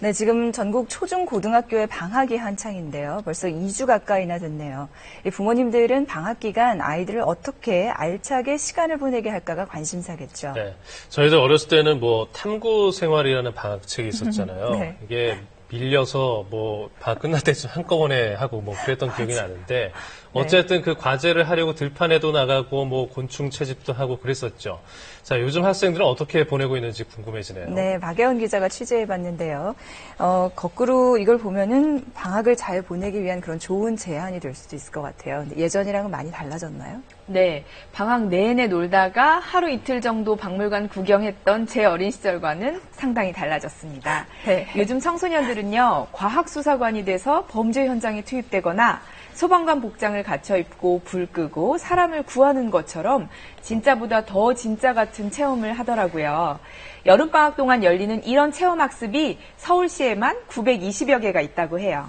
네, 지금 전국 초중고등학교의 방학이 한창인데요. 벌써 2주 가까이나 됐네요. 이 부모님들은 방학 기간 아이들을 어떻게 알차게 시간을 보내게 할까가 관심사겠죠. 네, 저희들 어렸을 때는 뭐 탐구 생활이라는 방학책이 있었잖아요. 네. 이게 밀려서 뭐 방학 끝날 때쯤 한꺼번에 하고 뭐 그랬던 기억이 나는데 어쨌든 그 과제를 하려고 들판에도 나가고 뭐 곤충 채집도 하고 그랬었죠. 자, 요즘 학생들은 어떻게 보내고 있는지 궁금해지네요. 네, 박예원 기자가 취재해봤는데요. 거꾸로 이걸 보면은 방학을 잘 보내기 위한 그런 좋은 제안이 될 수도 있을 것 같아요. 근데 예전이랑은 많이 달라졌나요? 네, 방학 내내 놀다가 하루 이틀 정도 박물관 구경했던 제 어린 시절과는 상당히 달라졌습니다. 네. 요즘 청소년들은요, 과학수사관이 돼서 범죄 현장에 투입되거나 소방관 복장을 갖춰 입고 불 끄고 사람을 구하는 것처럼 진짜보다 더 진짜 같은 체험을 하더라고요. 여름방학 동안 열리는 이런 체험학습이 서울시에만 920여 개가 있다고 해요.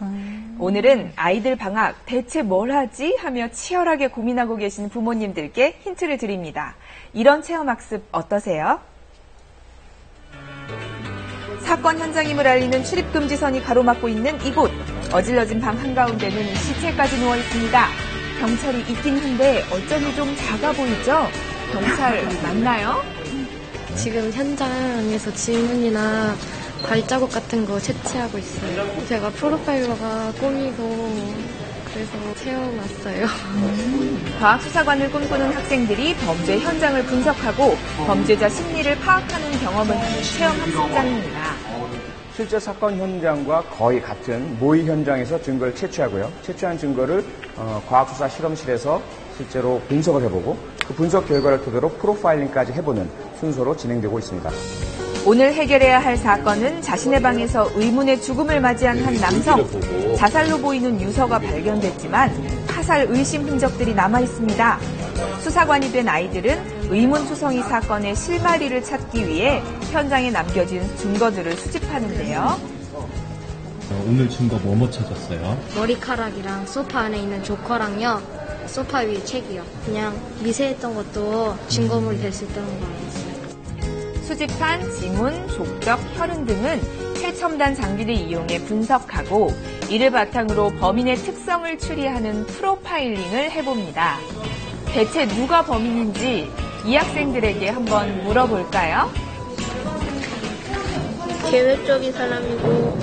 오늘은 아이들 방학 대체 뭘 하지 하며 치열하게 고민하고 계신 부모님들께 힌트를 드립니다. 이런 체험학습 어떠세요? 사건 현장임을 알리는 출입금지선이 가로막고 있는 이곳. 어질러진 방 한가운데는 시체까지 누워 있습니다. 경찰이 있긴 한데 어쩐지 좀 작아 보이죠? 경찰 맞나요? 지금 현장에서 지문이나 발자국 같은 거 채취하고 있어요. 제가 프로파일러가 꿈이고 그래서 체험왔어요. 과학수사관을 꿈꾸는 학생들이 범죄 현장을 분석하고 범죄자 심리를 파악하는 경험을 하는 체험학습장입니다. 실제 사건 현장과 거의 같은 모의 현장에서 증거를 채취하고요. 채취한 증거를 과학수사 실험실에서 실제로 분석을 해보고 그 분석 결과를 토대로 프로파일링까지 해보는 순서로 진행되고 있습니다. 오늘 해결해야 할 사건은 자신의 방에서 의문의 죽음을 맞이한 한 남성. 자살로 보이는 유서가 발견됐지만 타살 의심 흔적들이 남아 있습니다. 수사관이 된 아이들은 의문투성이 사건의 실마리를 찾기 위해 현장에 남겨진 증거들을 수집하는데요. 오늘 증거 뭐 찾았어요? 머리카락이랑 소파 안에 있는 조커랑요. 소파 위에 책이요. 그냥 미세했던 것도 증거물이 될 수 있다는 거 알았어요. 수집한 지문, 족적, 혈흔 등은 최첨단 장비를 이용해 분석하고 이를 바탕으로 범인의 특성을 추리하는 프로파일링을 해봅니다. 대체 누가 범인인지 이 학생들에게 한번 물어볼까요? 계획적인 사람이고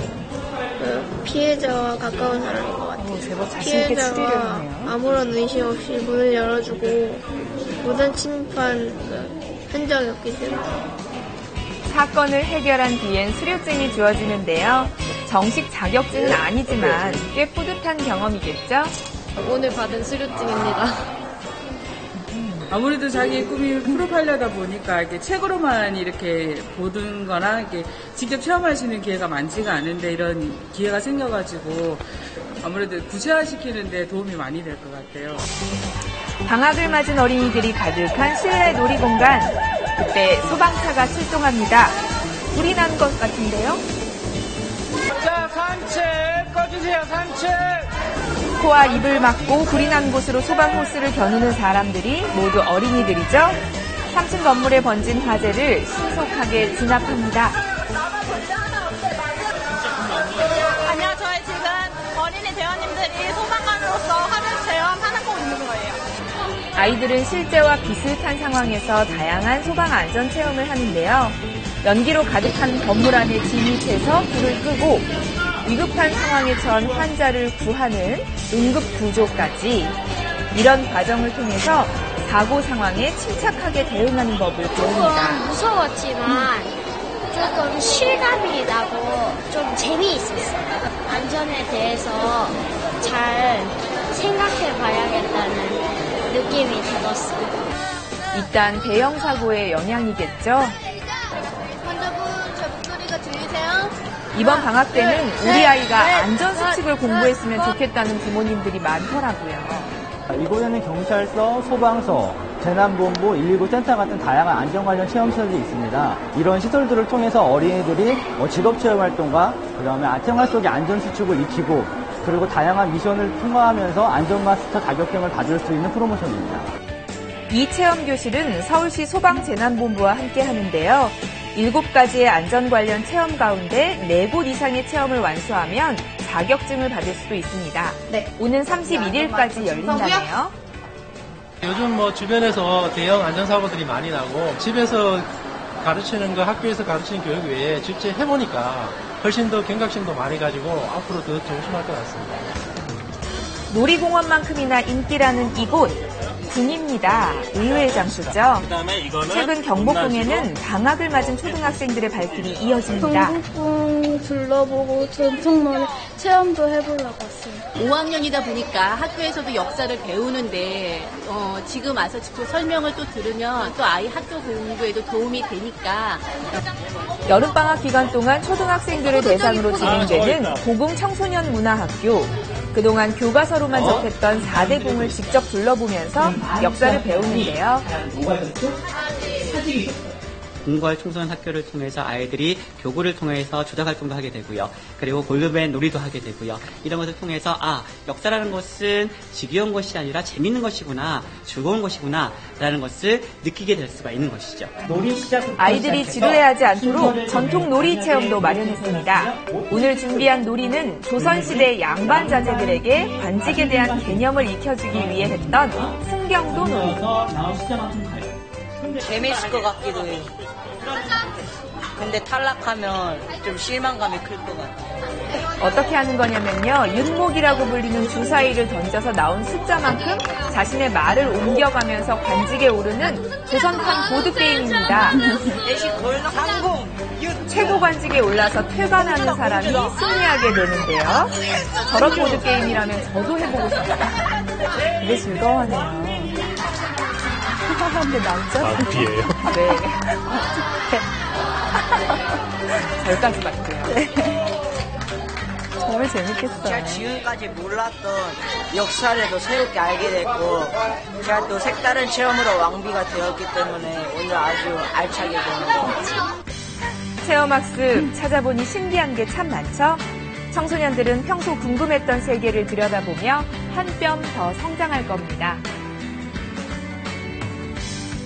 피해자와 가까운 사람인 것 같아요. 제법 자신 있게 추리를 하네요. 아무런 의심 없이 문을 열어주고 무단 침입한 흔적이 없기 때문에. 사건을 해결한 뒤엔 수료증이 주어지는데요. 정식 자격증은 아니지만 꽤 뿌듯한 경험이겠죠? 오늘 받은 수료증입니다. 아무래도 자기의 꿈이 프로파일러다 보니까 이렇게 책으로만 이렇게 보는 거나 이렇게 직접 체험할 수 있는 기회가 많지가 않은데 이런 기회가 생겨가지고 아무래도 구체화시키는데 도움이 많이 될 것 같아요. 방학을 맞은 어린이들이 가득한 실내 놀이공간. 그때 소방차가 출동합니다. 불이 난 것 같은데요? 자, 산책 꺼주세요, 산책. 코와 입을 막고 불이 난 곳으로 소방 호스를 겨누는 사람들이 모두 어린이들이죠. 3층 건물에 번진 화재를 신속하게 진압합니다. 아니요, 저희 지금 어린이 대원님들이 소방관으로서 화재 제어하고 있는 거예요. 아이들은 실제와 비슷한 상황에서 다양한 소방 안전 체험을 하는데요. 연기로 가득한 건물 안에 진입해서 불을 끄고 위급한 상황에 처한 환자를 구하는 응급 구조까지 이런 과정을 통해서 사고 상황에 침착하게 대응하는 법을 배웁니다. 무서웠지만 조금 실감이 나고 좀 재미있었어요. 안전에 대해서 잘 생각해 봐야겠다는 느낌이 들었어요. 일단 대형 사고의 영향이겠죠. 환자분, 제 목소리가 들리세요? 이번 방학 때는 우리 아이가 안전수칙을 공부했으면 좋겠다는 부모님들이 많더라고요. 이곳에는 경찰서, 소방서, 재난본부, 119 센터 같은 다양한 안전 관련 체험시설이 있습니다. 이런 시설들을 통해서 어린이들이 직업체험활동과 그다음에 생활 속의 안전수칙을 익히고 그리고 다양한 미션을 통과하면서 안전마스터 자격증을 받을 수 있는 프로모션입니다. 이 체험교실은 서울시 소방재난본부와 함께 하는데요. 7가지의 안전 관련 체험 가운데 4곳 이상의 체험을 완수하면 자격증을 받을 수도 있습니다. 네. 오는 31일까지 열린다네요. 요즘 뭐 주변에서 대형 안전사고들이 많이 나고 집에서 가르치는 거, 학교에서 가르치는 교육 외에 직접 해보니까 훨씬 더 경각심도 많이 가지고 앞으로 더 조심할 것 같습니다. 놀이공원만큼이나 인기라는 이곳, 궁입니다. 의외의 장소죠. 최근 경복궁에는 방학을 맞은 초등학생들의 발길이 이어집니다. 경복궁 둘러보고 전통놀이 체험도 해보려고 왔어요. 5학년이다 보니까 학교에서도 역사를 배우는데 지금 와서 직접 설명을 또 들으면 또 아이 학교 공부에도 도움이 되니까. 여름방학 기간 동안 초등학생들을 대상으로 진행되는 고궁 청소년 문화학교. 그동안 교과서로만 접했던 4대 궁을 직접 둘러보면서 역사를 배우는데요. 궁궐 청소년 학교를 통해서 아이들이 교구를 통해서 조작 활동도 하게 되고요. 그리고 골드맨 놀이도 하게 되고요. 이런 것을 통해서 역사라는 것은 지겨운 것이 아니라 재밌는 것이구나, 즐거운 것이구나 라는 것을 느끼게 될 수가 있는 것이죠. 아이들이 지루해하지 않도록 전통 놀이 체험도 마련했습니다. 오늘 준비한 놀이는 조선시대 양반 자제들에게 관직에 대한 개념을 익혀주기 위해 했던 승경도 놀이. 재밌을 것 같기도 해요. 근데 탈락하면 좀 실망감이 클 것 같아요. 어떻게 하는 거냐면요. 윤목이라고 불리는 주사위를 던져서 나온 숫자만큼 자신의 말을 옮겨가면서 관직에 오르는 조선판 보드게임입니다. 최고 관직에 올라서 퇴관하는 사람이 승리하게 되는데요. 저런 보드게임이라면 저도 해보고 싶다. 되게 즐거워하네요. 근데 남자? 비예요? 네. 저기까지 봤고요. 네. 정말 재밌겠어요. 제가 지금까지 몰랐던 역사를 또 새롭게 알게 됐고, 제가 또 색다른 체험으로 왕비가 되었기 때문에 오늘 아주 알차게 되는 것 같아요. 체험학습 찾아보니 신기한 게 참 많죠? 청소년들은 평소 궁금했던 세계를 들여다보며 한 뼘 더 성장할 겁니다.